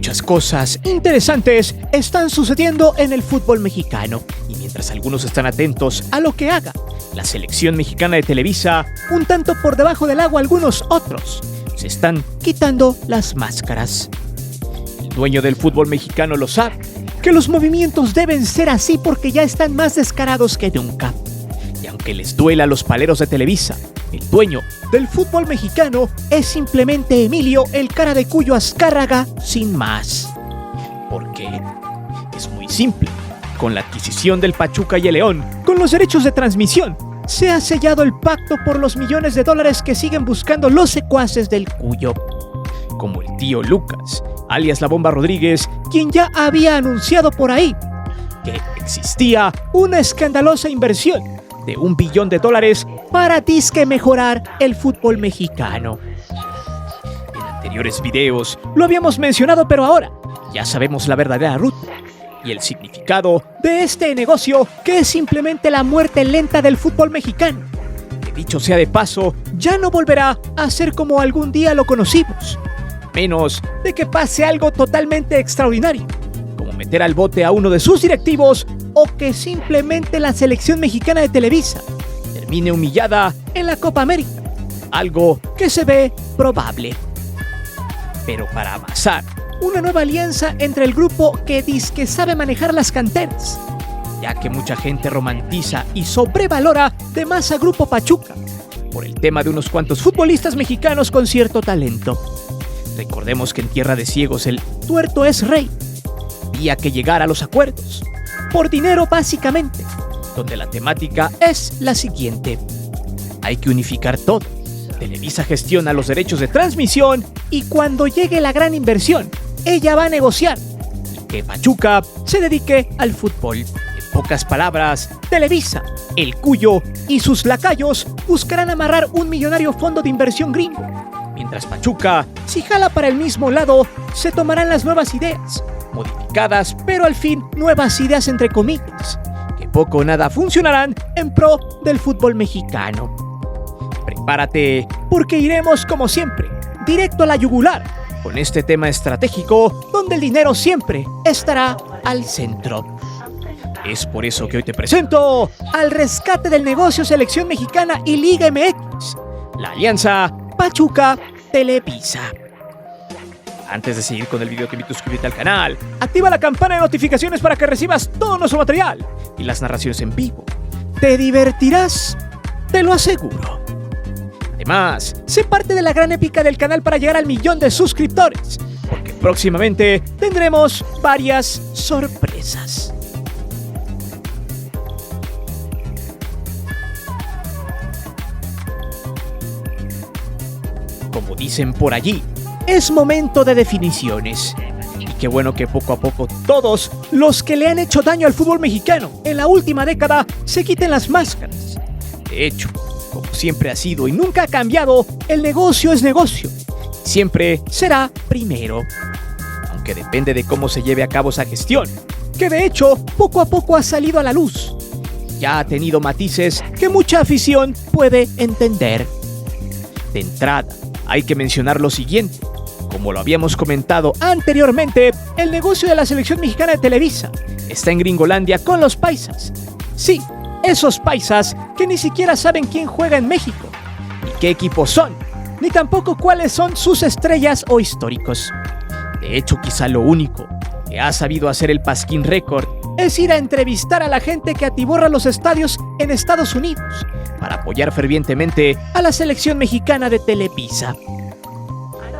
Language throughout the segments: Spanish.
Muchas cosas interesantes están sucediendo en el fútbol mexicano, y mientras algunos están atentos a lo que haga la selección mexicana de Televisa, un tanto por debajo del agua algunos otros se están quitando las máscaras. El dueño del fútbol mexicano lo sabe, que los movimientos deben ser así porque ya están más descarados que nunca. Y aunque les duela a los paleros de Televisa, el dueño del fútbol mexicano es simplemente Emilio el cara de Cuyo Azcárraga sin más. ¿Por qué? Es muy simple. Con la adquisición del Pachuca y el León, con los derechos de transmisión, se ha sellado el pacto por los millones de dólares que siguen buscando los secuaces del Cuyo. Como el tío Lucas, alias La Bomba Rodríguez, quien ya había anunciado por ahí que existía una escandalosa inversión de $1 billón para disque mejorar el fútbol mexicano. En anteriores videos lo habíamos mencionado, pero ahora ya sabemos la verdadera ruta y el significado de este negocio, que es simplemente la muerte lenta del fútbol mexicano, que dicho sea de paso, ya no volverá a ser como algún día lo conocimos, menos de que pase algo totalmente extraordinario, como meter al bote a uno de sus directivos, o que simplemente la selección mexicana de Televisa termine humillada en la Copa América, algo que se ve probable. Pero para amasar una nueva alianza entre el grupo que dizque sabe manejar las canteras, ya que mucha gente romantiza y sobrevalora de más a Grupo Pachuca por el tema de unos cuantos futbolistas mexicanos con cierto talento. Recordemos que en tierra de ciegos el tuerto es rey. Había que llegar a los acuerdos, por dinero básicamente, donde la temática es la siguiente: hay que unificar todo. Televisa gestiona los derechos de transmisión y cuando llegue la gran inversión, ella va a negociar, y que Pachuca se dedique al fútbol. En pocas palabras, Televisa, el Cuyo y sus lacayos buscarán amarrar un millonario fondo de inversión gringo, mientras Pachuca, si jala para el mismo lado, se tomarán las nuevas ideas, modificadas, pero al fin nuevas ideas entre comillas, que poco o nada funcionarán en pro del fútbol mexicano. Prepárate, porque iremos como siempre, directo a la yugular, con este tema estratégico donde el dinero siempre estará al centro. Es por eso que hoy te presento al rescate del negocio Selección Mexicana y Liga MX, la alianza Pachuca-Televisa. Antes de seguir con el video, te invito a suscribirte al canal, activa la campana de notificaciones para que recibas todo nuestro material y las narraciones en vivo. Te divertirás, te lo aseguro. Además, sé parte de la gran épica del canal para llegar al 1.000.000 de suscriptores, porque próximamente tendremos varias sorpresas. Como dicen por allí, es momento de definiciones. Y qué bueno que poco a poco todos los que le han hecho daño al fútbol mexicano en la última década se quiten las máscaras. De hecho, como siempre ha sido y nunca ha cambiado, el negocio es negocio. Siempre será primero. Aunque depende de cómo se lleve a cabo esa gestión, que de hecho poco a poco ha salido a la luz. Ya ha tenido matices que mucha afición puede entender. De entrada, hay que mencionar lo siguiente. Como lo habíamos comentado anteriormente, el negocio de la selección mexicana de Televisa está en Gringolandia con los paisas. Sí, esos paisas que ni siquiera saben quién juega en México, ni qué equipos son, ni tampoco cuáles son sus estrellas o históricos. De hecho, quizá lo único que ha sabido hacer el Pasquín Record es ir a entrevistar a la gente que atiborra los estadios en Estados Unidos para apoyar fervientemente a la selección mexicana de Televisa.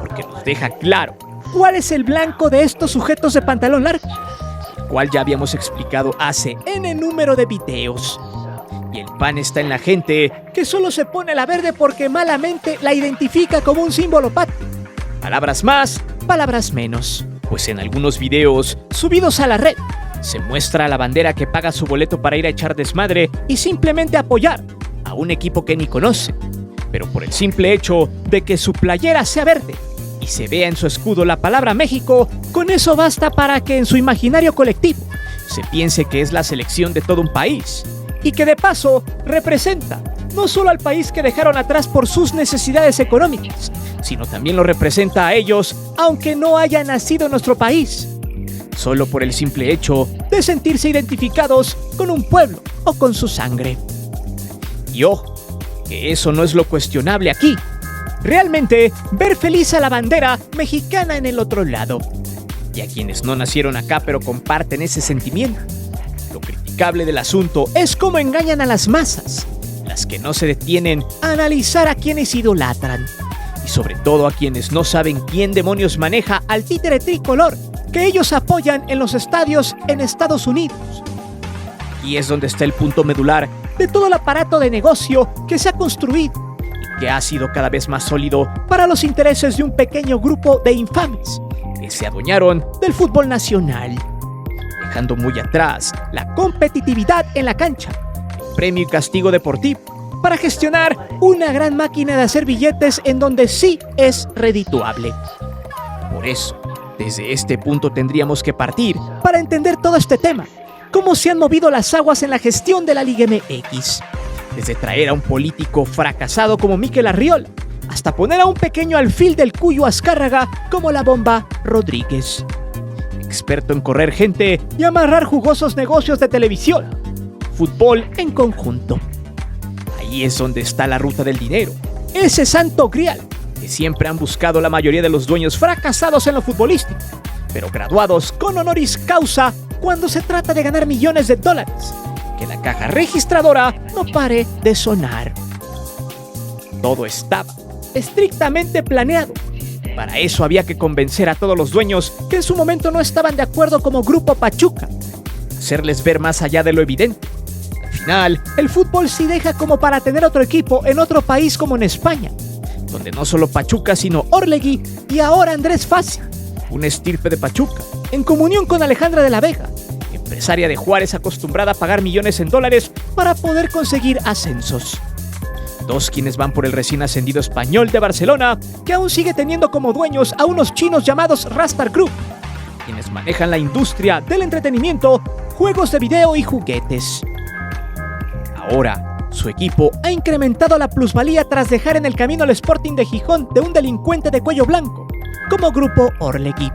Porque nos deja claro cuál es el blanco de estos sujetos de pantalón largo, el cual ya habíamos explicado hace N número de videos. Y el pan está en la gente que solo se pone la verde porque malamente la identifica como un símbolo patrio. Palabras más, palabras menos. Pues en algunos videos subidos a la red se muestra a la bandera que paga su boleto para ir a echar desmadre y simplemente apoyar a un equipo que ni conoce. Pero por el simple hecho de que su playera sea verde y se vea en su escudo la palabra México, con eso basta para que en su imaginario colectivo se piense que es la selección de todo un país y que de paso representa no solo al país que dejaron atrás por sus necesidades económicas, sino también lo representa a ellos, aunque no haya nacido en nuestro país, solo por el simple hecho de sentirse identificados con un pueblo o con su sangre. Y ojo, que eso no es lo cuestionable aquí. Realmente, ver feliz a la bandera mexicana en el otro lado. Y a quienes no nacieron acá pero comparten ese sentimiento. Lo criticable del asunto es cómo engañan a las masas, las que no se detienen a analizar a quienes idolatran. Y sobre todo a quienes no saben quién demonios maneja al títere tricolor que ellos apoyan en los estadios en Estados Unidos. Y es donde está el punto medular de todo el aparato de negocio que se ha construido y que ha sido cada vez más sólido para los intereses de un pequeño grupo de infames que se adueñaron del fútbol nacional, dejando muy atrás la competitividad en la cancha, el premio y castigo deportivo, para gestionar una gran máquina de hacer billetes en donde sí es redituable. Por eso, desde este punto tendríamos que partir para entender todo este tema. Cómo se han movido las aguas en la gestión de la Liga MX. Desde traer a un político fracasado como Mikel Arriola, hasta poner a un pequeño alfil del Cuyo Azcárraga como la Bomba Rodríguez. Experto en correr gente y amarrar jugosos negocios de televisión. Fútbol en conjunto. Ahí es donde está la ruta del dinero. Ese santo grial que siempre han buscado la mayoría de los dueños fracasados en lo futbolístico, pero graduados con honoris causa cuando se trata de ganar millones de dólares. Que la caja registradora no pare de sonar. Todo estaba estrictamente planeado. Para eso había que convencer a todos los dueños que en su momento no estaban de acuerdo como Grupo Pachuca. Hacerles ver más allá de lo evidente. Al final, el fútbol sí deja como para tener otro equipo en otro país como en España, donde no solo Pachuca sino Orlegui y ahora Andrés Fassi, una estirpe de Pachuca, en comunión con Alejandra de la Vega, empresaria de Juárez acostumbrada a pagar millones en dólares para poder conseguir ascensos. Dos quienes van por el recién ascendido Español de Barcelona, que aún sigue teniendo como dueños a unos chinos llamados Rastar Group, quienes manejan la industria del entretenimiento, juegos de video y juguetes. Ahora, su equipo ha incrementado la plusvalía tras dejar en el camino al Sporting de Gijón de un delincuente de cuello blanco, como Grupo Orlegui,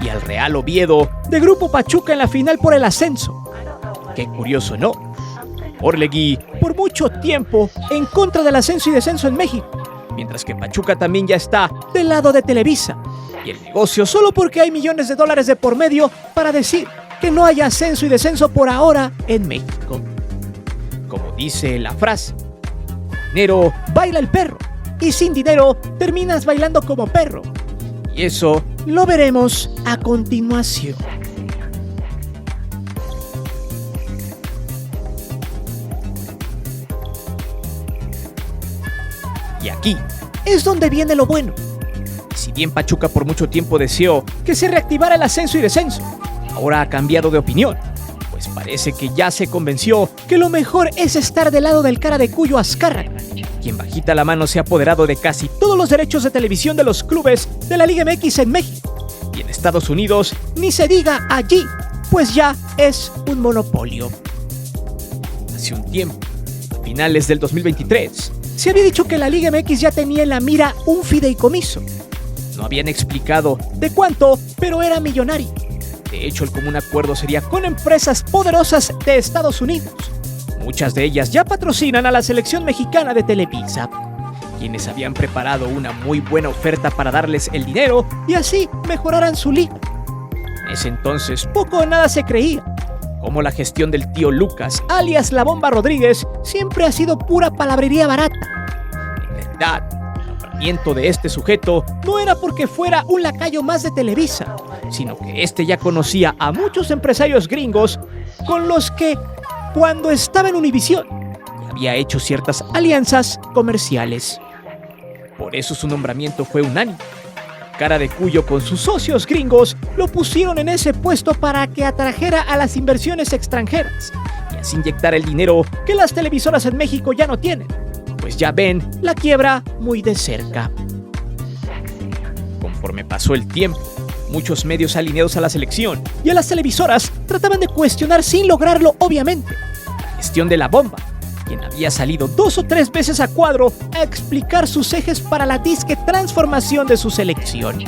y al Real Oviedo de Grupo Pachuca en la final por el ascenso. Qué curioso, ¿no? Orlegui, por mucho tiempo, en contra del ascenso y descenso en México, mientras que Pachuca también ya está del lado de Televisa, y el negocio solo porque hay millones de dólares de por medio para decir que no hay ascenso y descenso por ahora en México. Como dice la frase, dinero baila el perro, y sin dinero terminas bailando como perro. Y eso lo veremos a continuación. Y aquí es donde viene lo bueno. Si bien Pachuca por mucho tiempo deseó que se reactivara el ascenso y descenso, ahora ha cambiado de opinión, pues parece que ya se convenció que lo mejor es estar del lado del cara de Cuyo Azcárraga, quien bajita la mano se ha apoderado de casi todos los derechos de televisión de los clubes de la Liga MX en México. Y en Estados Unidos ni se diga allí, pues ya es un monopolio. Hace un tiempo, a finales del 2023, se había dicho que la Liga MX ya tenía en la mira un fideicomiso. No habían explicado de cuánto, pero era millonario. De hecho, el común acuerdo sería con empresas poderosas de Estados Unidos. Muchas de ellas ya patrocinan a la selección mexicana de Televisa, quienes habían preparado una muy buena oferta para darles el dinero y así mejoraran su liga. En ese entonces poco o nada se creía, como la gestión del tío Lucas, alias la Bomba Rodríguez, siempre ha sido pura palabrería barata. En realidad, el nombramiento de este sujeto no era porque fuera un lacayo más de Televisa, sino que este ya conocía a muchos empresarios gringos con los que, cuando estaba en Univisión, había hecho ciertas alianzas comerciales. Por eso su nombramiento fue unánime. Cara de Cuyo con sus socios gringos lo pusieron en ese puesto para que atrajera a las inversiones extranjeras y así inyectar el dinero que las televisoras en México ya no tienen, pues ya ven la quiebra muy de cerca. Conforme pasó el tiempo, muchos medios alineados a la selección y a las televisoras trataban de cuestionar sin lograrlo obviamente la gestión de la Bomba, quien había salido 2 o 3 veces a cuadro a explicar sus ejes para la disque transformación de su selección.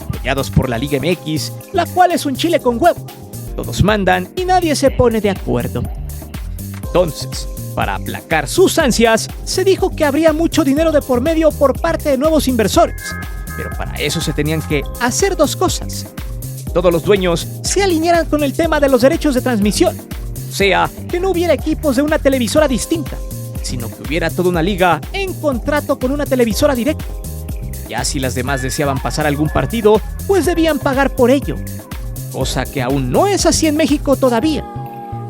Apoyados por la Liga MX, la cual es un chile con huevo. Todos mandan y nadie se pone de acuerdo. Entonces, para aplacar sus ansias, se dijo que habría mucho dinero de por medio por parte de nuevos inversores. Pero para eso se tenían que hacer 2 cosas. Todos los dueños se alinearan con el tema de los derechos de transmisión. O sea, que no hubiera equipos de una televisora distinta, sino que hubiera toda una liga en contrato con una televisora directa. Ya si las demás deseaban pasar algún partido, pues debían pagar por ello. Cosa que aún no es así en México todavía,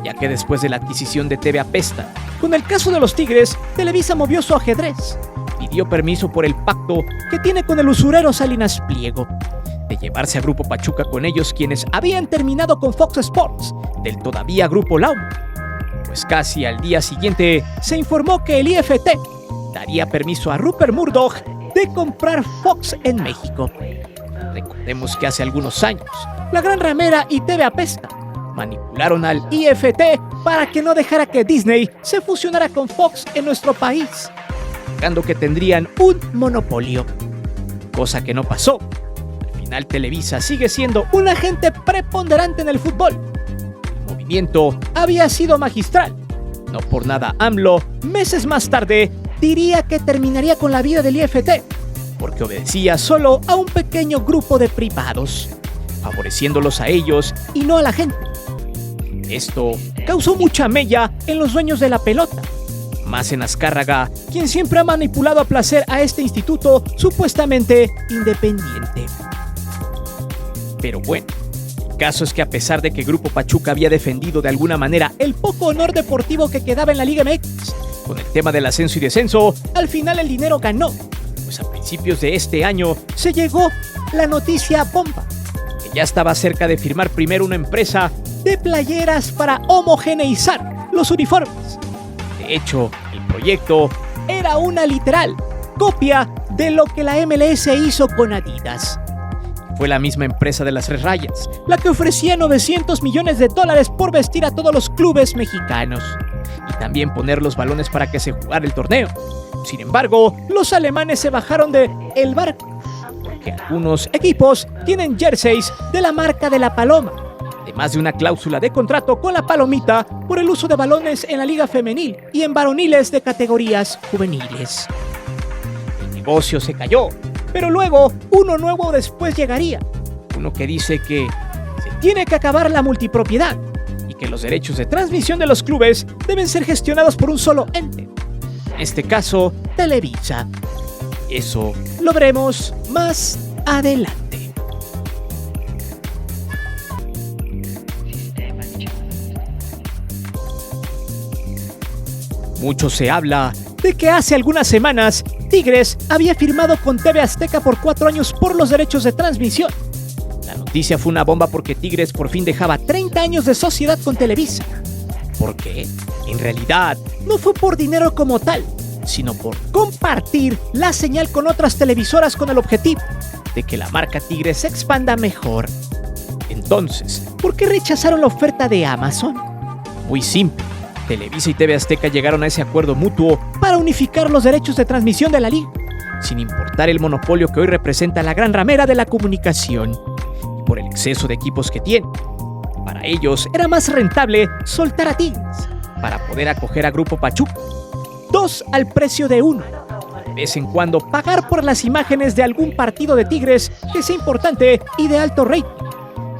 ya que después de la adquisición de TV Apesta, con el caso de los Tigres, Televisa movió su ajedrez. Pidió permiso por el pacto que tiene con el usurero Salinas Pliego, de llevarse a Grupo Pachuca con ellos, quienes habían terminado con Fox Sports, del todavía Grupo Lau. Pues casi al día siguiente se informó que el IFT daría permiso a Rupert Murdoch de comprar Fox en México. Recordemos que hace algunos años, la Gran Ramera y TV Apesta manipularon al IFT para que no dejara que Disney se fusionara con Fox en nuestro país, alegando que tendrían un monopolio, cosa que no pasó. Al final Televisa sigue siendo un agente preponderante en el fútbol. El movimiento había sido magistral. No por nada AMLO, meses más tarde, diría que terminaría con la vida del IFT, porque obedecía solo a un pequeño grupo de privados, favoreciéndolos a ellos y no a la gente. Esto causó mucha mella en los dueños de la pelota, más en Azcárraga, quien siempre ha manipulado a placer a este instituto supuestamente independiente. Pero bueno, el caso es que a pesar de que Grupo Pachuca había defendido de alguna manera el poco honor deportivo que quedaba en la Liga MX, con el tema del ascenso y descenso, al final el dinero ganó, pues a principios de este año se llegó la noticia bomba, que ya estaba cerca de firmar primero una empresa de playeras para homogeneizar los uniformes. De hecho, el proyecto era una literal copia de lo que la MLS hizo con Adidas. Fue la misma empresa de las 3 rayas la que ofrecía $900 millones por vestir a todos los clubes mexicanos y también poner los balones para que se jugara el torneo. Sin embargo, los alemanes se bajaron de el barco, porque algunos equipos tienen jerseys de la marca de la Paloma, además de una cláusula de contrato con la Palomita por el uso de balones en la liga femenil y en varoniles de categorías juveniles. El negocio se cayó, pero luego uno nuevo después llegaría, uno que dice que se tiene que acabar la multipropiedad y que los derechos de transmisión de los clubes deben ser gestionados por un solo ente, en este caso Televisa. Eso lo veremos más adelante. Mucho se habla de que hace algunas semanas Tigres había firmado con TV Azteca por 4 años por los derechos de transmisión. La noticia fue una bomba porque Tigres por fin dejaba 30 años de sociedad con Televisa. ¿Por qué? En realidad, no fue por dinero como tal, sino por compartir la señal con otras televisoras con el objetivo de que la marca Tigres se expanda mejor. Entonces, ¿por qué rechazaron la oferta de Amazon? Muy simple. Televisa y TV Azteca llegaron a ese acuerdo mutuo para unificar los derechos de transmisión de la liga, sin importar el monopolio que hoy representa la gran ramera de la comunicación y por el exceso de equipos que tiene. Para ellos era más rentable soltar a Tigres para poder acoger a Grupo Pachuca, 2 al precio de 1. De vez en cuando pagar por las imágenes de algún partido de Tigres que sea importante y de alto rating,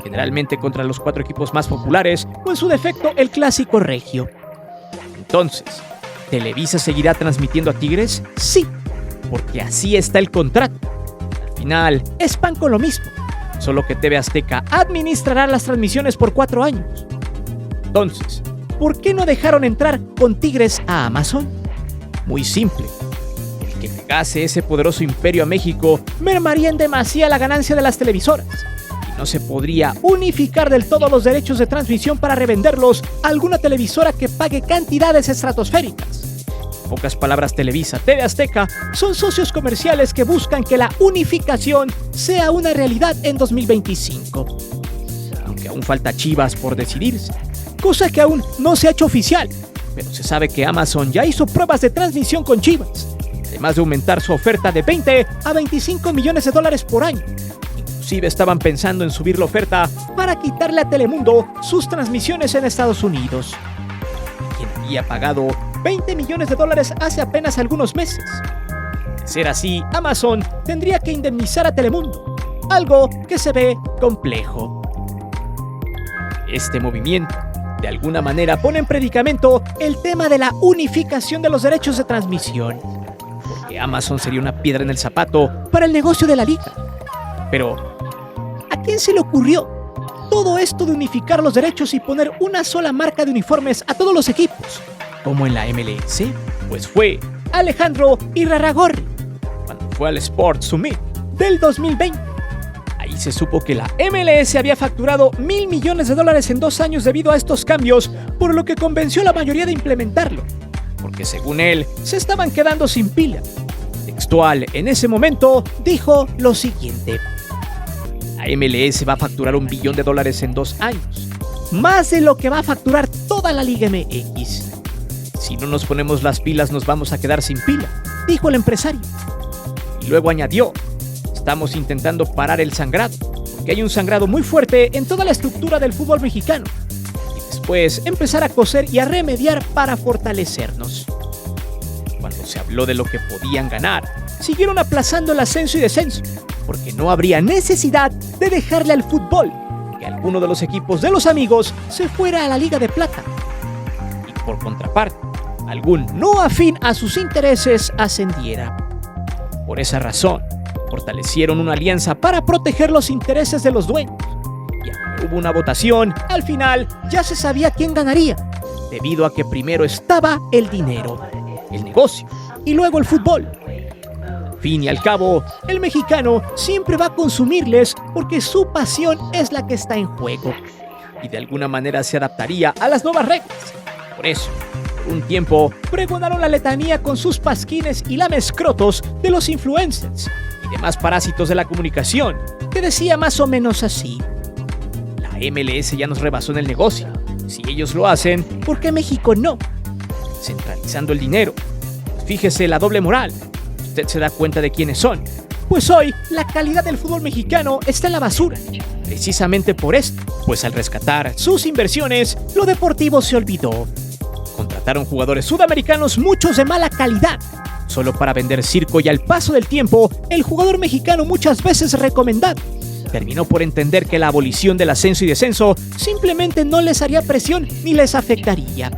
generalmente contra los 4 equipos más populares o en su defecto el clásico regio. Entonces, ¿Televisa seguirá transmitiendo a Tigres? Sí, porque así está el contrato. Al final, es pan con lo mismo, solo que TV Azteca administrará las transmisiones por 4 años. Entonces, ¿por qué no dejaron entrar con Tigres a Amazon? Muy simple. El que llegase ese poderoso imperio a México mermaría en demasía la ganancia de las televisoras. No se podría unificar del todo los derechos de transmisión para revenderlos a alguna televisora que pague cantidades estratosféricas. En pocas palabras, Televisa, TV Azteca son socios comerciales que buscan que la unificación sea una realidad en 2025. Aunque aún falta Chivas por decidirse, cosa que aún no se ha hecho oficial, pero se sabe que Amazon ya hizo pruebas de transmisión con Chivas, además de aumentar su oferta de 20 a 25 millones de dólares por año. Inclusive estaban pensando en subir la oferta para quitarle a Telemundo sus transmisiones en Estados Unidos, quien había pagado 20 millones de dólares hace apenas algunos meses. De ser así, Amazon tendría que indemnizar a Telemundo, algo que se ve complejo. Este movimiento, de alguna manera, pone en predicamento el tema de la unificación de los derechos de transmisión, porque Amazon sería una piedra en el zapato para el negocio de la liga. Pero, ¿a quién se le ocurrió todo esto de unificar los derechos y poner una sola marca de uniformes a todos los equipos, como en la MLS? Pues fue Alejandro Irarrágorri, cuando fue al Sports Summit del 2020. Ahí se supo que la MLS había facturado $1,000 millones en 2 años debido a estos cambios, por lo que convenció a la mayoría de implementarlo, porque según él, se estaban quedando sin pila. Textual, en ese momento, dijo lo siguiente: la MLS va a facturar $1 billón en 2 años, más de lo que va a facturar toda la Liga MX. Si no nos ponemos las pilas nos vamos a quedar sin pila, dijo el empresario. Y luego añadió: estamos intentando parar el sangrado, porque hay un sangrado muy fuerte en toda la estructura del fútbol mexicano, y después empezar a coser y a remediar para fortalecernos. Cuando se habló de lo que podían ganar, siguieron aplazando el ascenso y descenso, porque no habría necesidad de dejarle al fútbol que alguno de los equipos de los amigos se fuera a la Liga de Plata, y por contraparte, algún no afín a sus intereses ascendiera. Por esa razón, fortalecieron una alianza para proteger los intereses de los dueños. Y aunque hubo una votación, al final ya se sabía quién ganaría, debido a que primero estaba el dinero, el negocio, y luego el fútbol. Al fin y al cabo, el mexicano siempre va a consumirles porque su pasión es la que está en juego, y de alguna manera se adaptaría a las nuevas reglas. Por eso, por un tiempo, pregonaron la letanía con sus pasquines y lamescrotos de los influencers y demás parásitos de la comunicación, que decía más o menos así: la MLS ya nos rebasó en el negocio. Si ellos lo hacen, ¿por qué México no? Centralizando el dinero. Fíjese la doble moral. Usted se da cuenta de quiénes son. Pues hoy, la calidad del fútbol mexicano está en la basura. Precisamente por esto, pues al rescatar sus inversiones, lo deportivo se olvidó. Contrataron jugadores sudamericanos, muchos de mala calidad, solo para vender circo, y al paso del tiempo, el jugador mexicano, muchas veces recomendado, terminó por entender que la abolición del ascenso y descenso simplemente no les haría presión ni les afectaría.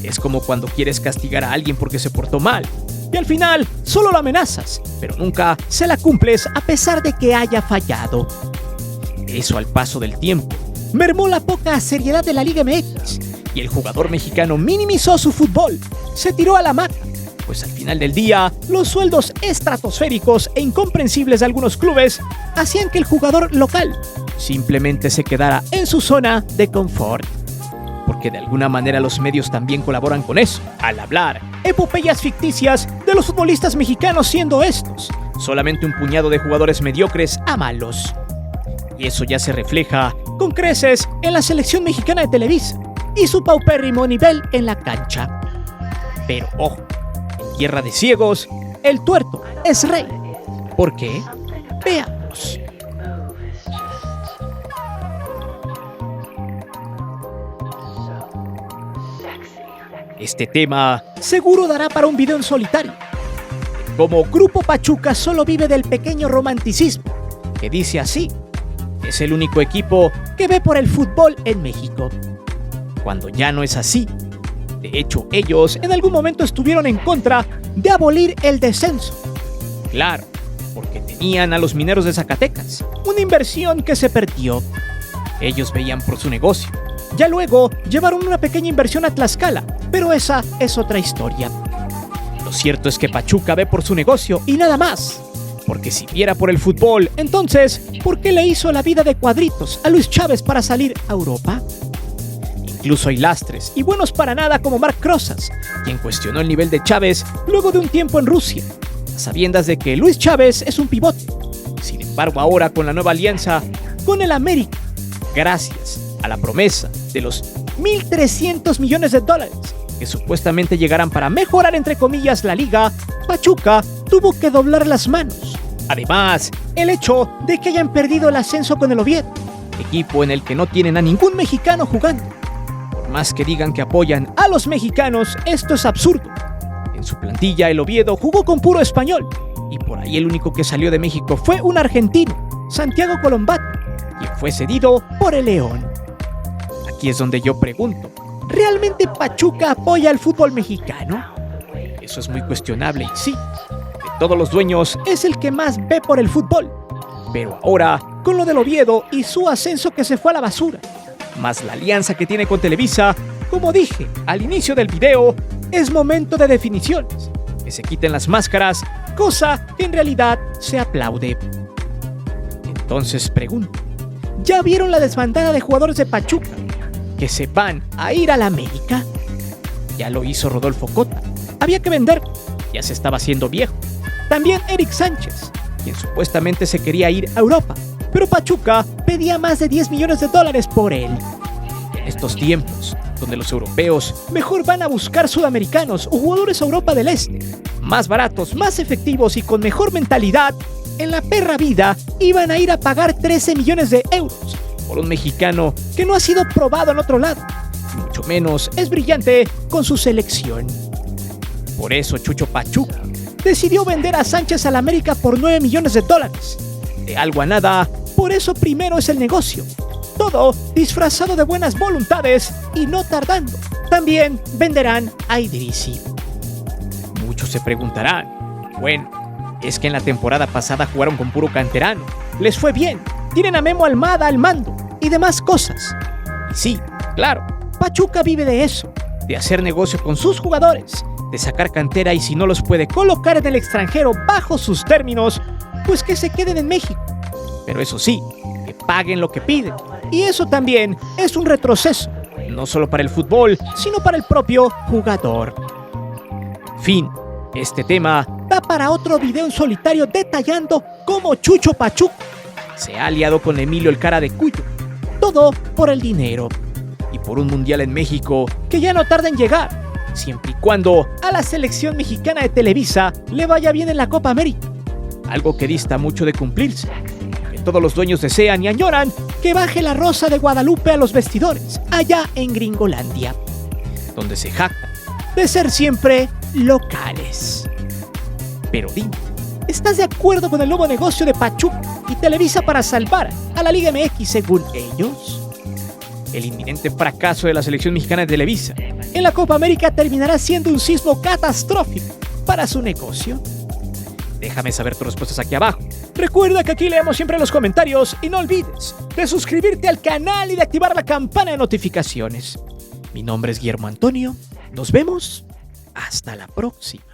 Es como cuando quieres castigar a alguien porque se portó mal, y al final solo lo amenazas, pero nunca se la cumples a pesar de que haya fallado. Eso, al paso del tiempo, mermó la poca seriedad de la Liga MX, y el jugador mexicano minimizó su fútbol, se tiró a la maca, pues al final del día, los sueldos estratosféricos e incomprensibles de algunos clubes hacían que el jugador local simplemente se quedara en su zona de confort. Porque de alguna manera los medios también colaboran con eso, al hablar epopeyas ficticias de los futbolistas mexicanos, siendo estos solamente un puñado de jugadores mediocres a malos. Y eso ya se refleja con creces en la selección mexicana de Televisa y su paupérrimo nivel en la cancha. Pero ojo, en tierra de ciegos, el tuerto es rey. ¿Por qué? Veamos. Este tema seguro dará para un video en solitario. Como Grupo Pachuca solo vive del pequeño romanticismo, que dice así: es el único equipo que ve por el fútbol en México. Cuando ya no es así. De hecho, ellos en algún momento estuvieron en contra de abolir el descenso. Claro, porque tenían a los Mineros de Zacatecas, una inversión que se perdió. Ellos veían por su negocio. Ya luego llevaron una pequeña inversión a Tlaxcala, pero esa es otra historia. Lo cierto es que Pachuca ve por su negocio y nada más. Porque si viera por el fútbol, entonces, ¿por qué le hizo la vida de cuadritos a Luis Chávez para salir a Europa? Incluso hay lastres y buenos para nada como Marc Rosas, quien cuestionó el nivel de Chávez luego de un tiempo en Rusia, a sabiendas de que Luis Chávez es un pivote. Sin embargo, ahora con la nueva alianza con el América, gracias a la promesa de los $1,300 millones, que supuestamente llegaran para mejorar entre comillas la liga, Pachuca tuvo que doblar las manos. Además, el hecho de que hayan perdido el ascenso con el Oviedo, equipo en el que no tienen a ningún mexicano jugando. Por más que digan que apoyan a los mexicanos, esto es absurdo. En su plantilla el Oviedo jugó con puro español, y por ahí el único que salió de México fue un argentino, Santiago Colombat, quien fue cedido por el León. Aquí es donde yo pregunto, ¿realmente Pachuca apoya al fútbol mexicano? Eso es muy cuestionable y sí, de todos los dueños es el que más ve por el fútbol. Pero ahora, con lo del Oviedo y su ascenso que se fue a la basura, más la alianza que tiene con Televisa, como dije al inicio del video, es momento de definiciones, que se quiten las máscaras, cosa que en realidad se aplaude. Entonces pregunto, ¿ya vieron la desbandada de jugadores de Pachuca que se van a ir a la América? Ya lo hizo Rodolfo Cota, había que vender, ya se estaba haciendo viejo. También Eric Sánchez, quien supuestamente se quería ir a Europa, pero Pachuca pedía más de $10 millones por él. En estos tiempos, donde los europeos mejor van a buscar sudamericanos o jugadores a Europa del Este, más baratos, más efectivos y con mejor mentalidad, en la perra vida iban a ir a pagar 13 millones de euros por un mexicano que no ha sido probado en otro lado, y mucho menos es brillante con su selección. Por eso Chucho Pachuca decidió vender a Sánchez al América por $9 millones. De algo a nada, por eso primero es el negocio. Todo disfrazado de buenas voluntades y no tardando. También venderán a Idrissi. Muchos se preguntarán, bueno, es que en la temporada pasada jugaron con puro canterano, les fue bien, tienen a Memo Almada al mando y demás cosas. Y sí, claro, Pachuca vive de eso, de hacer negocio con sus jugadores, de sacar cantera y si no los puede colocar en el extranjero bajo sus términos, pues que se queden en México. Pero eso sí, que paguen lo que piden. Y eso también es un retroceso, no solo para el fútbol, sino para el propio jugador. Fin, este tema da para otro video en solitario detallando cómo Chucho Pachuca se ha aliado con Emilio el Cara de Cuyo. Todo por el dinero y por un mundial en México que ya no tarda en llegar, siempre y cuando a la selección mexicana de Televisa le vaya bien en la Copa América, algo que dista mucho de cumplirse, que todos los dueños desean y añoran que baje la Rosa de Guadalupe a los vestidores, allá en Gringolandia, donde se jactan de ser siempre locales. Pero dime, ¿estás de acuerdo con el nuevo negocio de Pachuca y Televisa para salvar a la Liga MX según ellos? El inminente fracaso de la selección mexicana de Televisa en la Copa América terminará siendo un sismo catastrófico para su negocio. Déjame saber tus respuestas aquí abajo. Recuerda que aquí leemos siempre los comentarios y no olvides de suscribirte al canal y de activar la campana de notificaciones. Mi nombre es Guillermo Antonio. Nos vemos hasta la próxima.